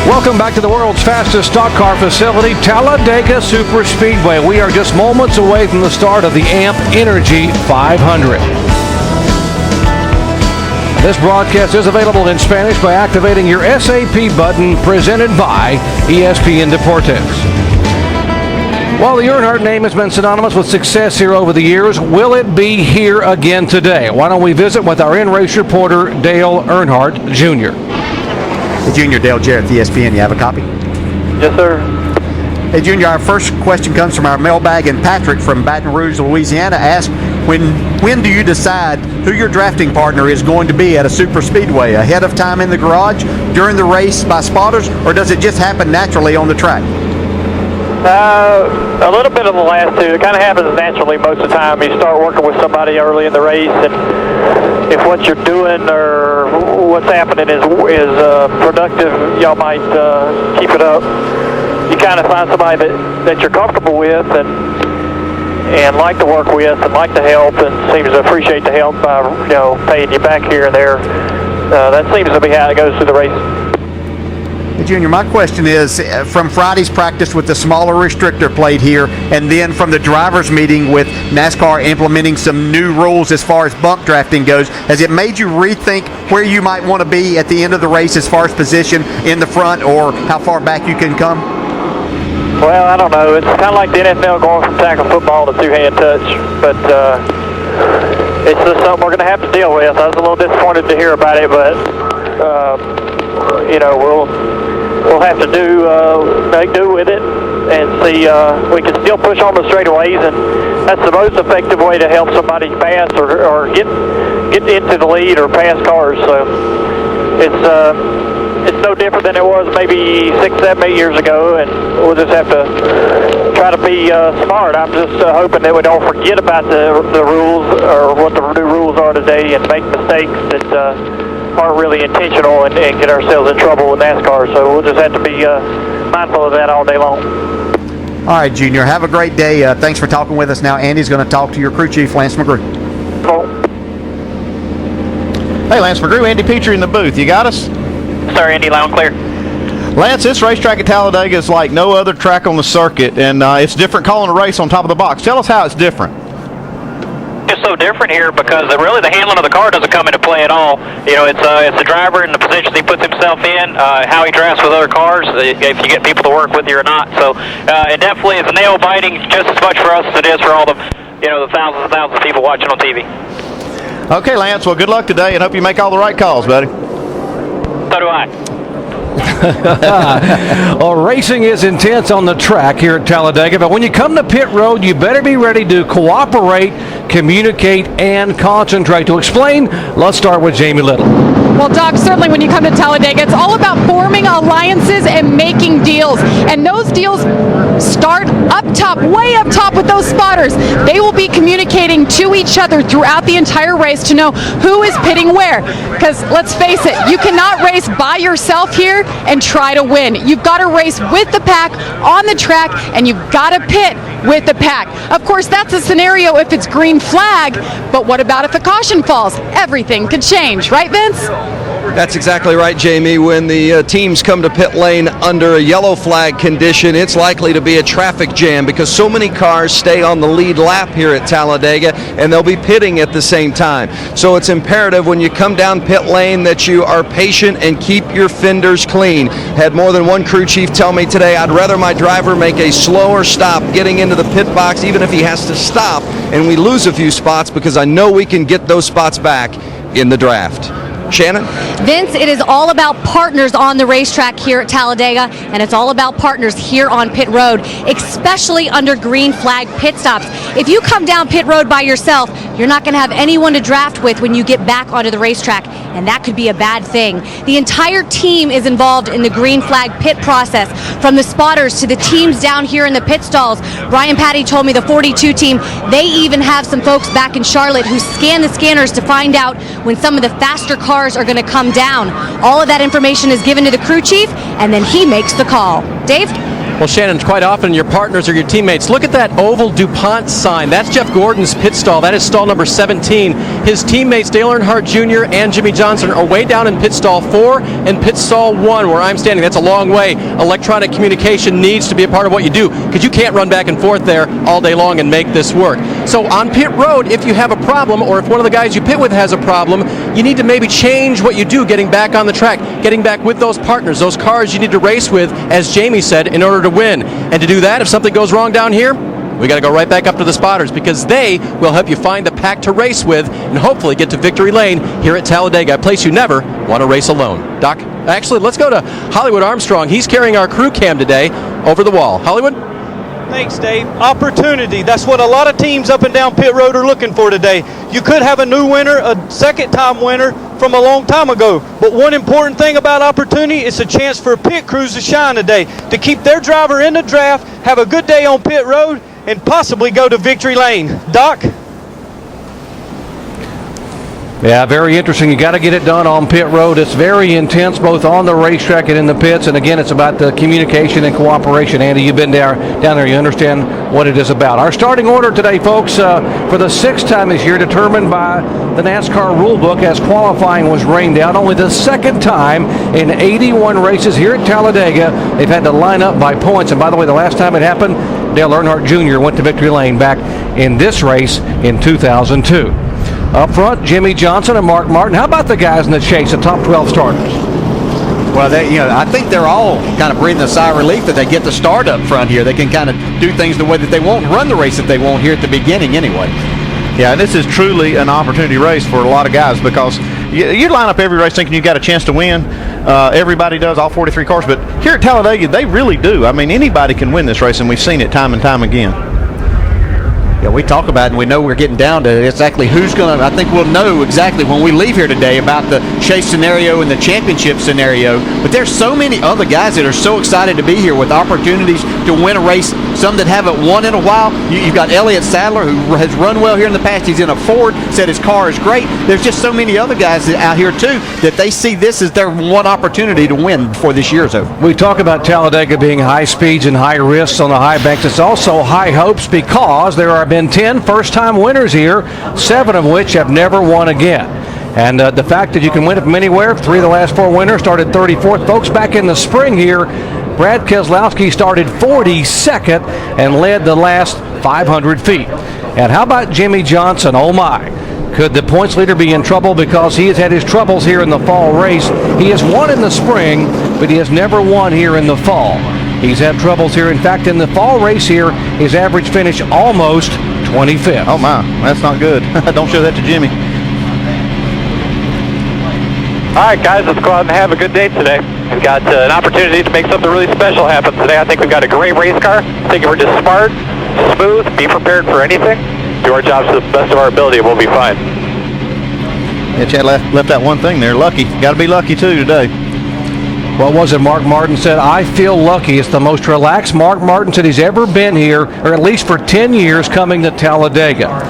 Welcome back to the world's fastest stock car facility, Talladega Superspeedway. We are just moments away from the start of the AMP Energy 500. This broadcast is available in Spanish by activating your SAP button, presented by ESPN Deportes. While the Earnhardt name has been synonymous with success here over the years, will it be here again today? Why don't we visit with our in-race reporter, Dale Earnhardt Jr. Hey, Junior, Dale Jarrett, ESPN. You have a copy? Yes, sir. Hey, Junior, our first question comes from our mailbag, and Patrick from Baton Rouge, Louisiana, asked, when do you decide who your drafting partner is going to be at a super speedway? Ahead of time in the garage, during the race by spotters, or does it just happen naturally on the track? A little bit of the last two. It kind of happens naturally most of the time. You start working with somebody early in the race, and if what you're doing or what's happening is productive, y'all might keep it up. You kind of find somebody that you're comfortable with and like to work with and like to help and seems to appreciate the help by paying you back here and there. That seems to be how it goes through the race. Hey, Junior, my question is, from Friday's practice with the smaller restrictor plate here, and then from the drivers' meeting with NASCAR implementing some new rules as far as bump drafting goes, has it made you rethink where you might want to be at the end of the race as far as position in the front or how far back you can come? Well, I don't know. It's kind of like the NFL going from tackle football to two-hand touch, but it's just something we're going to have to deal with. I was a little disappointed to hear about it, but we'll have to make do with it and see. We can still push on the straightaways, and that's the most effective way to help somebody pass or get into the lead or pass cars. So it's no different than it was maybe 6, 7, 8 years ago, and we'll just have to try to be smart. I'm just hoping that we don't forget about the rules or what the new rules are today and make mistakes that aren't really intentional and get ourselves in trouble with NASCAR. So we'll just have to be mindful of that all day long. All right, Junior, have a great day. Thanks for talking with us. Now Andy's going to talk to your crew chief, Lance McGrew. Hey, Lance McGrew, Andy Petrie in the booth. You got us? Sir, Andy, loud and clear. Lance, this racetrack at Talladega is like no other track on the circuit, and it's different calling a race on top of the box. Tell us how it's different. It's so different here because really the handling of the car doesn't come into play at all. It's the driver and the positions he puts himself in, how he drafts with other cars, if you get people to work with you or not. So it definitely is nail biting just as much for us as it is for all the thousands and thousands of people watching on TV. Okay, Lance. Well, good luck today, and hope you make all the right calls, buddy. So do I. Well, racing is intense on the track here at Talladega, but when you come to pit road, you better be ready to cooperate, communicate, and concentrate. To explain, let's start with Jamie Little. Well, Doc, certainly when you come to Talladega, it's all about forming alliances and making deals. And those deals start up top, way up top with those spotters. They will be communicating to each other throughout the entire race to know who is pitting where. Because let's face it, you cannot race by yourself here and try to win. You've got to race with the pack on the track, and you've got to pit with the pack. Of course, that's a scenario if it's green flag, but what about if a caution falls? Everything could change, right, Vince? That's exactly right, Jamie. When the teams come to pit lane under a yellow flag condition, it's likely to be a traffic jam because so many cars stay on the lead lap here at Talladega, and they'll be pitting at the same time. So it's imperative when you come down pit lane that you are patient and keep your fenders clean. Had more than one crew chief tell me today, I'd rather my driver make a slower stop getting into the pit box, even if he has to stop and we lose a few spots, because I know we can get those spots back in the draft. Shannon? Vince, it is all about partners on the racetrack here at Talladega, and it's all about partners here on pit road, especially under green flag pit stops. If you come down pit road by yourself, you're not going to have anyone to draft with when you get back onto the racetrack, and that could be a bad thing. The entire team is involved in the green flag pit process, from the spotters to the teams down here in the pit stalls. Brian Patty told me the 42 team, they even have some folks back in Charlotte who scan the scanners to find out when some of the faster cars are going to come down. All of that information is given to the crew chief, and then he makes the call. Dave? Well, Shannon, quite often your partners or your teammates, look at that oval DuPont sign. That's Jeff Gordon's pit stall. That is stall number 17. His teammates, Dale Earnhardt Jr. and Jimmy Johnson, are way down in pit stall 4 and pit stall 1, where I'm standing. That's a long way. Electronic communication needs to be a part of what you do, because you can't run back and forth there all day long and make this work. So on pit road, if you have a problem, or if one of the guys you pit with has a problem, you need to maybe change what you do getting back on the track, getting back with those partners, those cars you need to race with, as Jamie said, in order to win. And to do that, if something goes wrong down here, we got to go right back up to the spotters, because they will help you find the pack to race with and hopefully get to victory lane here at Talladega, a place you never want to race alone. Doc, actually, let's go to Hollywood Armstrong. He's carrying our crew cam today over the wall. Hollywood? Thanks, Dave. Opportunity. That's what a lot of teams up and down pit road are looking for today. You could have a new winner, a second-time winner from a long time ago. But one important thing about opportunity is a chance for pit crews to shine today, to keep their driver in the draft, have a good day on pit road, and possibly go to victory lane. Doc? Yeah, very interesting. You got to get it done on pit road. It's very intense, both on the racetrack and in the pits. And again, it's about the communication and cooperation. Andy, you've been down there. You understand what it is about. Our starting order today, folks, for the 6th time this year, determined by the NASCAR rulebook as qualifying was rained out. Only the 2nd time in 81 races here at Talladega they've had to line up by points. And by the way, the last time it happened, Dale Earnhardt Jr. went to victory lane back in this race in 2002. Up front, Jimmy Johnson and Mark Martin. How about the guys in the chase, the top 12 starters? Well, I think they're all kind of breathing a sigh of relief that they get to start up front here. They can kind of do things the way that they want and run the race that they want here at the beginning anyway. Yeah, this is truly an opportunity race for a lot of guys, because you line up every race thinking you got a chance to win. Everybody does, all 43 cars. But here at Talladega, they really do. I mean, anybody can win this race, and we've seen it time and time again. Yeah, we talk about it, and we know we're getting down to exactly who's going to. I think we'll know exactly when we leave here today about the chase scenario and the championship scenario. But there's so many other guys that are so excited to be here with opportunities to win a race, some that haven't won in a while. You've got Elliott Sadler, who has run well here in the past. He's in a Ford, said his car is great. There's just so many other guys out here, too, that they see this as their one opportunity to win before this year is over. We talk about Talladega being high speeds and high risks on the high banks. It's also high hopes, because there have been 10 first-time winners here, 7 of which have never won again. And the fact that you can win it from anywhere, 3 of the last 4 winners started 34th. Folks, back in the spring here, Brad Keselowski started 42nd and led the last 500 feet. And how about Jimmy Johnson? Oh, my. Could the points leader be in trouble, because he has had his troubles here in the fall race? He has won in the spring, but he has never won here in the fall. He's had troubles here. In fact, in the fall race here, his average finish almost 25th. Oh, my. That's not good. Don't show that to Jimmy. All right, guys, let's go out and have a good day today. We've got an opportunity to make something really special happen today. I think we've got a great race car. I think if we're just smart, smooth, be prepared for anything, do our jobs to the best of our ability, we'll be fine. Yeah, Chad left that one thing there. Lucky. Got to be lucky, too, today. What was it? Mark Martin said, I feel lucky. It's the most relaxed Mark Martin said he's ever been here, or at least for 10 years coming to Talladega.